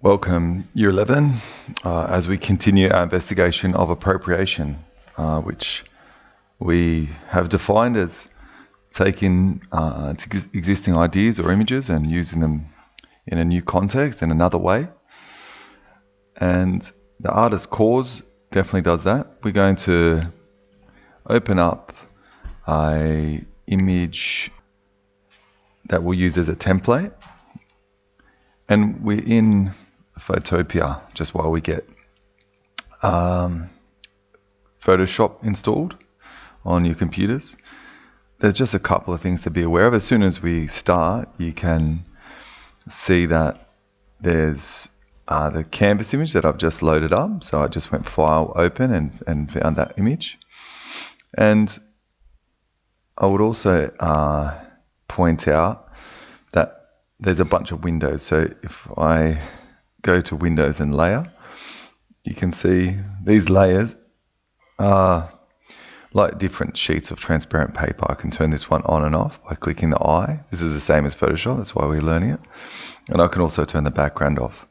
Welcome, Year 11, as we continue our investigation of appropriation, which we have defined as taking existing ideas or images and using them in a new context in another way. And the artist kaws definitely does that. We're going to open up an image that we'll use as a template. And we're in Photopia just while we get Photoshop installed on your computers. There's just a couple of things to be aware of. As soon as we start, you can see that there's the canvas image that I've just loaded up. So I just went File, Open, and found that image. And I would also point out that there's a bunch of windows. So if I go to Windows and Layer, you can see these layers are like different sheets of transparent paper. I can turn this one on and off by clicking the eye. This is the same as Photoshop, that's why we're learning it. And I can also turn the background off.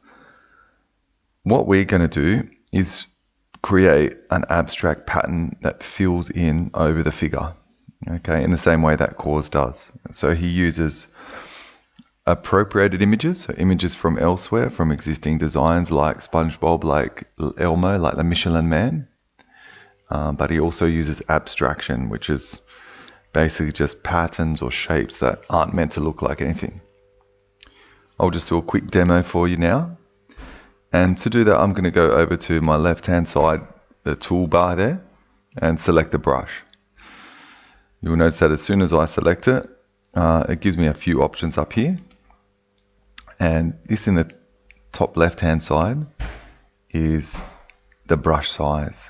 What we're going to do is create an abstract pattern that fills in over the figure, okay, in the same way that kaws does. So he uses appropriated images, so images from elsewhere, from existing designs like SpongeBob, like Elmo, like the Michelin Man. But he also uses abstraction, which is basically just patterns or shapes that aren't meant to look like anything. I'll just do a quick demo for you now. And to do that, I'm going to go over to my left-hand side, the toolbar there, and select the brush. You'll notice that as soon as I select it, it gives me a few options up here. And this in the top left-hand side is the brush size.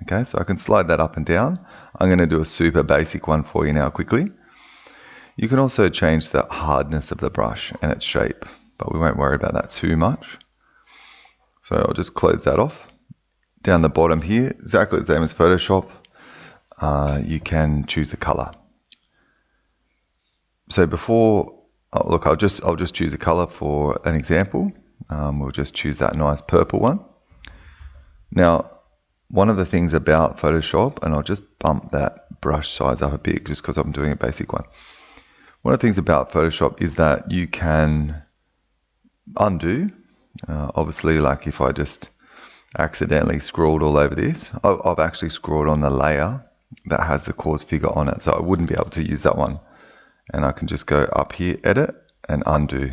Okay, so I can slide that up and down. I'm going to do a super basic one for you now quickly. You can also change the hardness of the brush and its shape, but we won't worry about that too much. So I'll just close that off. Down the bottom here, exactly the same as Photoshop, you can choose the color. So before, look, I'll just choose a color for an example. We'll just choose that nice purple one. Now, one of the things about Photoshop, and I'll just bump that brush size up a bit just because I'm doing a basic one. One of the things about Photoshop is that you can undo. Obviously, like if I just accidentally scrawled all over this, I've actually scrawled on the layer that has the kaws figure on it, so I wouldn't be able to use that one. And I can just go up here, edit, and undo.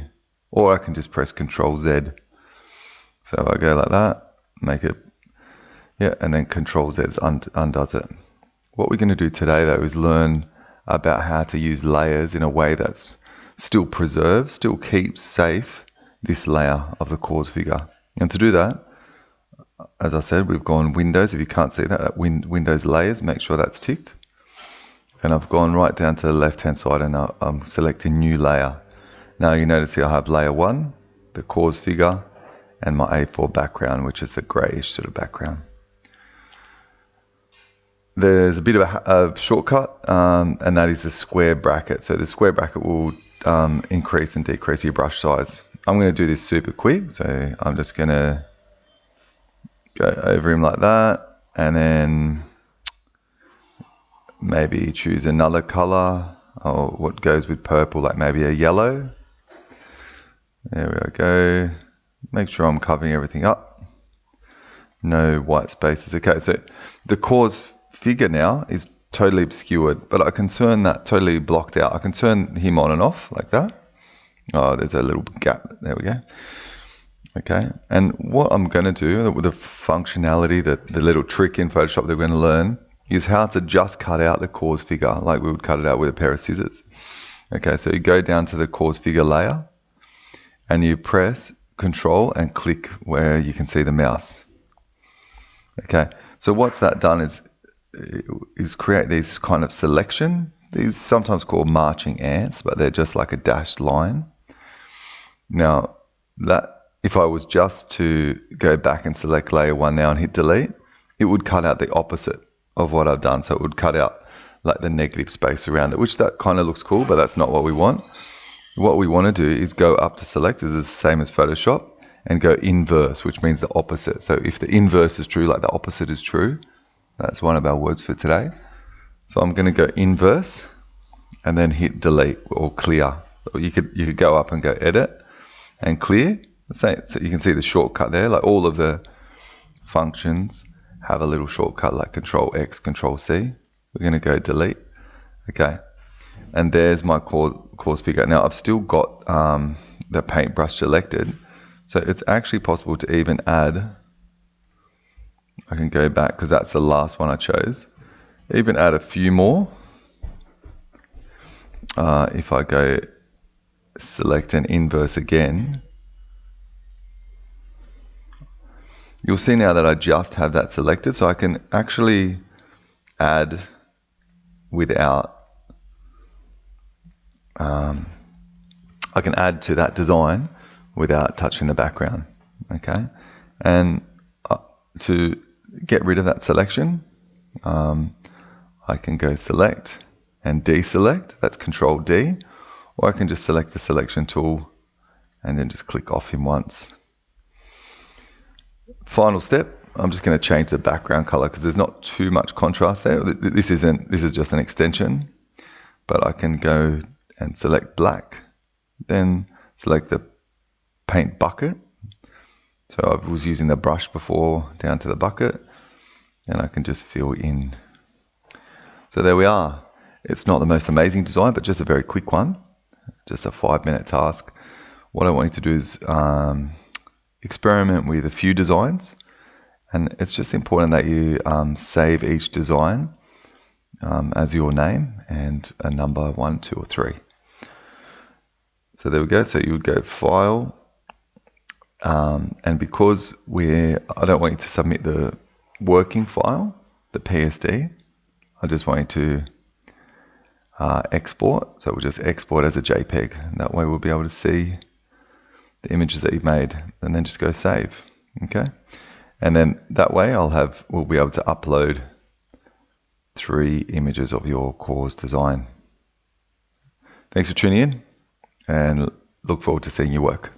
Or I can just press Control Z. So if I go like that, make it, yeah, and then Control Z undoes it. What we're going to do today, though, is learn about how to use layers in a way that's still preserves, still keeps safe this layer of the kaws figure. And to do that, as I said, we've gone Windows. If you can't see that, Windows Layers, make sure that's ticked. And I've gone right down to the left-hand side and I'm selecting New Layer. Now you notice here I have Layer 1, the kaws figure, and my A4 background, which is the greyish sort of background. There's a bit of a shortcut, and that is the square bracket. So the square bracket will increase and decrease your brush size. I'm going to do this super quick, so I'm just going to go over him like that, and then maybe choose another color, or what goes with purple, like maybe a yellow. There we go. Make sure I'm covering everything up. No white spaces. Okay, so the kaws figure now is totally obscured, but I can turn that totally blocked out. I can turn him on and off like that. Oh, there's a little gap. There we go. Okay, and what I'm going to do with the functionality, the little trick in Photoshop that we're going to learn, is how to just cut out the kaws figure like we would cut it out with a pair of scissors. Okay, so you go down to the kaws figure layer and you press Control and click where you can see the mouse. Okay, so what's that done is create these kind of selection. These sometimes called marching ants, but they're just like a dashed line. Now, that if I was just to go back and select Layer 1 now and hit delete, it would cut out the opposite of what I've done. So it would cut out like the negative space around it, which that kind of looks cool, but that's not what we want. What we want to do is go up to select. This is the same as Photoshop, and go inverse, which means the opposite. So if the inverse is true, like the opposite is true, that's one of our words for today. So I'm going to go inverse and then hit delete or clear. Or you could go up and go edit and clear. So you can see the shortcut there, like all of the functions have a little shortcut like Control X, Control C. We're going to go delete. Okay. And there's my coarse figure. Now I've still got the paintbrush selected. So it's actually possible to even add, I can go back because that's the last one I chose. Even add a few more. If I go select an inverse again, you'll see now that I just have that selected, so I can actually add without, I can add to that design without touching the background, okay? And to get rid of that selection, I can go select and deselect, that's Control D, or I can just select the selection tool and then just click off him once. Final step, I'm just going to change the background color because there's not too much contrast there. This is just an extension, but I can go and select black, then select the paint bucket. So I was using the brush before down to the bucket, and I can just fill in. So there we are. It's not the most amazing design, but just a very quick one, just a 5-minute task. What I want you to do is experiment with a few designs, and it's just important that you save each design as your name and a number 1, 2, or 3. So there we go. So you would go File, and because I don't want you to submit the working file, the PSD, I just want you to export. So we'll just export as a JPEG, and that way we'll be able to see the images that you've made, and then just go save. Okay, and then that way we'll be able to upload 3 images of your course design. Thanks for tuning in, and look forward to seeing your work.